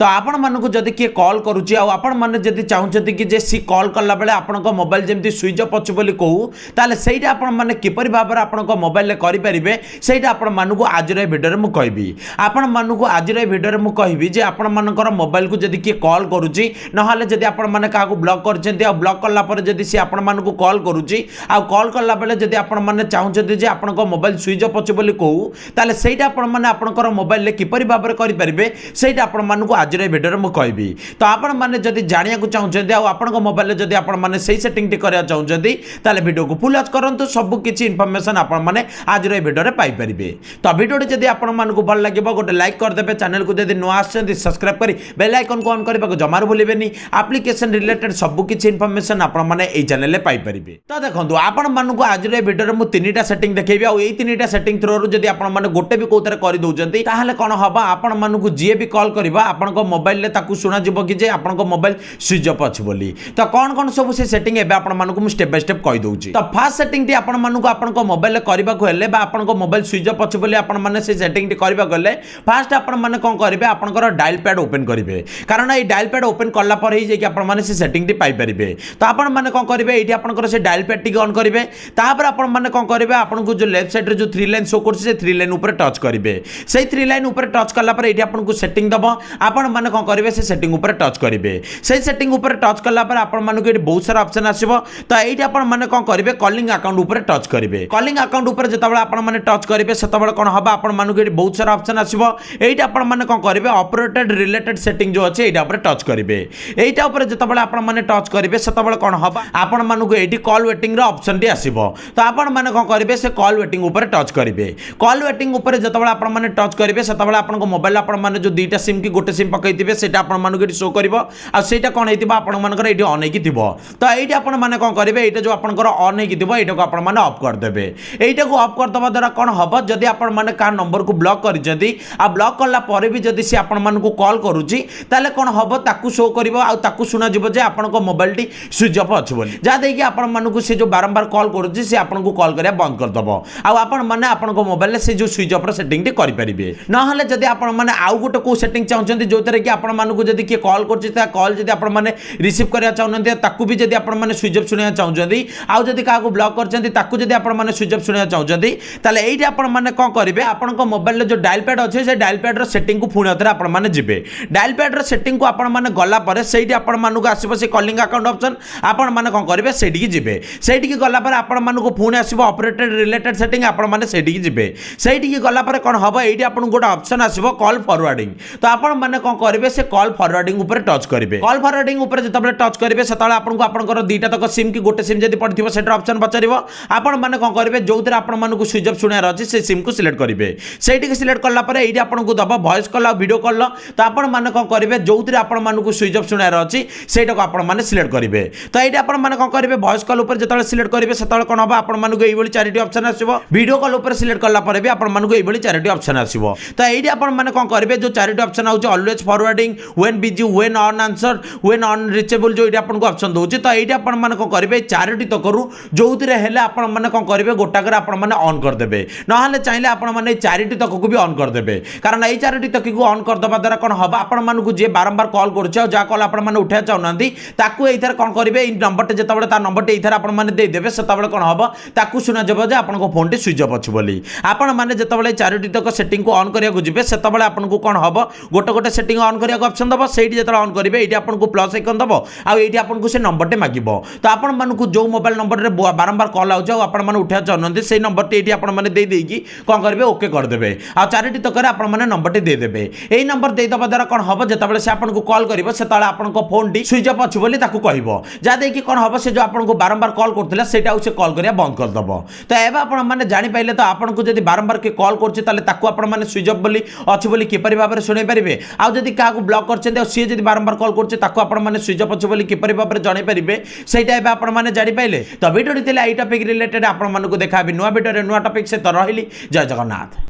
तो आपण मानक जदि किए कॉल करुच्ची आपण मैंने जदि चाहते कि सी कॉल कला बेले आपण मोबाइल जमी स्विच अफ अच्छे बोली कहूँ ताले सहीटा आपण मैंने किपर भाव में आपण मोबाइल करेंगे सहीटा आपण मानक आज भिडियो मुझे कहबी आपण मानक आज भिडियो मुझे कहबी जे आपण मानकर मोबाइल को जदि किए कॉल करुच्ची ना जदि आपण मैंने क्या ब्लॉक कर ब्लॉक कलापर जदि सी आपण मानक कॉल करुच्ची कॉल कला बेले जदि आपण मैंने चाहते जे आपण मोबाइल स्विच अफ अच्छे बोली कहूँ ताले सहीटा आपण मैंने आपंकर मोबाइल किपर भाव में करेंगे सहीटा आपण मानक आज भिडियो मुझे कहबी तो आपण मैंने जदि जाना चाहते आपण मोबाइल जदि आपण मैंने से सेटिंग करा चाहते ताले भिडियो को फुल वॉच करंतु सब किसी इनफॉरमेशन आपण मैंने आज भिडियो पाइपर तो भिडियो जदि आपण मानक भल लगे गोटे लाइक करदे चैनल को जब नुआ आसछन्ति सब्सक्राइब करी बेल आइकन को ऑन करने को जमार भूलें एप्लिकेशन रिलेटेड सब किसी इनफॉरमेशन आपण मैंने यही चैनल पाइपर तो देखो आपण मानक आज भिडियो मुझे तीन सेटिंग देखी आई तीन सेटिंग थ्रो जब आपण मैंने गोटे भी कौन कर दौरान ताहले कौन हम आपण मानक जी भी कॉल करवा आपण मोबाइल शुणा कि जे आपण मोबाइल स्विच अफ अच्छे बोली तो कौन कौन सब से सेटिंग एवं स्टेप बाय स्टेप कही दूसरी तो फास्ट सेटिंग टी आपण मानक आपण मोबाइल करने आपण मोबाइल स्विच अफ अच्छे बोली आपण मैंने से सेटिंग करने गले फास्ट आपण मैंने कौन करेंगे आपंकर डायल पैड ओपन करेंगे कारण ये डायल पैड ओपन कलापर ही जाकि से सेटिंग टी पाइपर तो आपण मैंने कौन करेंगे ये आपंकर से डायल पैड टी ऑन करेंगे तापर आपण मैंने कौन करेंगे आपको जो लेफ्ट साइड जो 3 लाइन शो कर 3 लाइन ऊपर टच करेंगे से 3 लाइन ऊपर टच कलापर ये आपको सेटिंग दब आपण मैंने कौन करेंगे से सेटिंग ऊपर टच करेंगे से सेटिंग ऊपर टच कलापर आपण मानक ये बहुत सारा ऑप्शन आसो तो ये आपण मैंने कौन करेंगे कॉलिंग अकाउंट ऊपर टच करेंगे कॉलिंग अकाउंट ऊपर जिते आपण मैंने टच करेंगे से कौन हम आपण मानक ये बहुत सारा ऑप्शन आसो ये आपण मैंने कौन करेंगे ऑपरेटेड रिलेटेड सेटिंग जो अच्छे यहाँ टच करेंगे यहाँ जिते आपण मैंने टच करेंगे से कौन हम आपण मानक ये कॉल वेटिंग ऑप्शन टी आसो तो आपण मैंने कौन करेंगे से कॉल वेटिंग ऊपर टच करेंगे कॉल वेटिंग ऊपर जिते आपण मैंने टच करेंगे से आपण मोबाइल आपण मैंने जो 2टा सिम कि गोटे सिम पकईथे से आपको शो कर कौन होता आपर ये अन हो तो ये आप कौन करेंगे ये जो आपंकर अन हो आप अफ करदे यहीटा को अफ करदे द्वारा कौन हम जदि आपण मैंने क्या नंबर को ब्लॉक कर ब्लॉक कलापर भी जदि सी आपण मानक कॉल करुच्ची कौन हम ताकू शो कर शुणा जे आपण मोबाइल टी स्विच अफ अच्छे बोली जहाँ कि आपण मानक से जो बारंबार कॉल करुच्ची से आपको कॉल करा बंद करदब आपण मैंने आपण मोबाइल से जो स्विच अफ सेटिंग टी करेंगे ना जदि आपण मैंने आउ गोटे कौ सेटिंग चाहते जो थे कि आपण मानक जदि किए कॉल कर कॉल जब आप रिसीव करने चाहते ताकू भी जब आप स्विच अफ शुणा चाहते आउ जदि क्या ब्लॉक कर आप स्विच अफ शुणा चाहते ये आपने कौन करेंगे आपण मोबाइल जो डायल पैड अच्छे से डायल पैड सेटिंग को पुणी थे आपने जी डायल पैड सेटिंग को आपने गलापर से आसो से कॉलिंग अकाउंट ऑप्शन आपण मैंने कौन करेंगे से जी से गलापर आपण पुणी आसो ऑपरेटेड रिलेटेड सेटिंग आपने से जी से गलापर कौन हम ये आपको गोटे ऑप्शन आसो कॉल फॉरवर्डिंग तो आपण मैंने कौन करेंगे से कॉल फॉरवर्डिंग ऊपर टच करेंगे कॉल फॉरवर्डिंग ऊपर जिते टच करेंगे से आपको आपंकर 2टा तक सिम कि गोटे सिम जब पड़े से ऑप्शन पचार आपण मैंने कौन करेंगे जो थे आपको स्विच अफ शुणार अच्छे से सिम को सिलेक्ट करेंगे से सिलेक्ट कलापर ये आपको दब वॉइस कल वीडियो कल तो आपण मैंने कौन करेंगे जो थे आपको स्विच अफ शुणार अच्छी से आपने सिलेक्ट करेंगे तो ये आपने कौन करेंगे वॉइस कल ऊपर जो सिलेक्ट करेंगे से कौन हम आपको ये 4टी ऑप्शन आसो वीडियो कल ऊपर सिलेक्ट कलापर भी आपको ये 4टी ऑप्शन आसो तो ये आपने कौन करेंगे जो 4टी option out always forwarding when busy when unanswered when unreachable जो आपको ऑप्शन दूसरी तो ये आपने कौन करेंगे 4टी तकरू जो थे आपने कौन करेंगे गोटाकर आपने ऑन करदे ना चाहिए आपने 4टी तक को भी ऑन करदे कारण ये 4टी तक को ऑन करदे द्वारा कौन हम आपण जी बारंबार कॉल कर कॉल आपने उठा चाहूना ये कौन करेंगे नंबर जो नंबर ये आपने देदेवे से कौन हम ताकू शुणा जब आपको फोन टी स्विच अफ अच्छे बोली आपण मैंने जो 4टी तक सेटिंग को ऑन करने जी से आपको कौन हम गोटे गोटे सेटिंग ऑन करने ऑप्शन दब से जो ऑन करेंगे ये आपको प्लस आइकन दब आईटी आपको से नंबर टे मांग तो आपण मानक जो मोबाइल नंबर में बारंबार कॉल आने उठा चाहते से नंबर टी आपने कौन करेंगे ओके करदे आ 4टी तक आपने नंबर टी देदेवे यही नंबर देदेवा द्वारा कौन हम जो से आपको कॉल कर से आपको फोन टी स्विच अफ अच्छे बोली कह जहाँ कि कौन हम से जो आपको बारंबार कॉल करता से कॉल करा बंद करदब तो ये आपने जापारे तो आपको जब बारंबार किए कॉल कर स्विच अफ बोली अच्छे बोली किपर भाव में शुणी पारे आउ जब क्या ब्लॉक कर सी जब बारंबार कॉल कर स्विच अफ अच्छे बोली किपर भाव में जन पारे सहीटा आपने जापारे तो भिडियो यही टॉपिक रिलेटेड आपको देखा नुआ भिडियो नुआ टॉपिक से तो रही जय जगन्नाथ।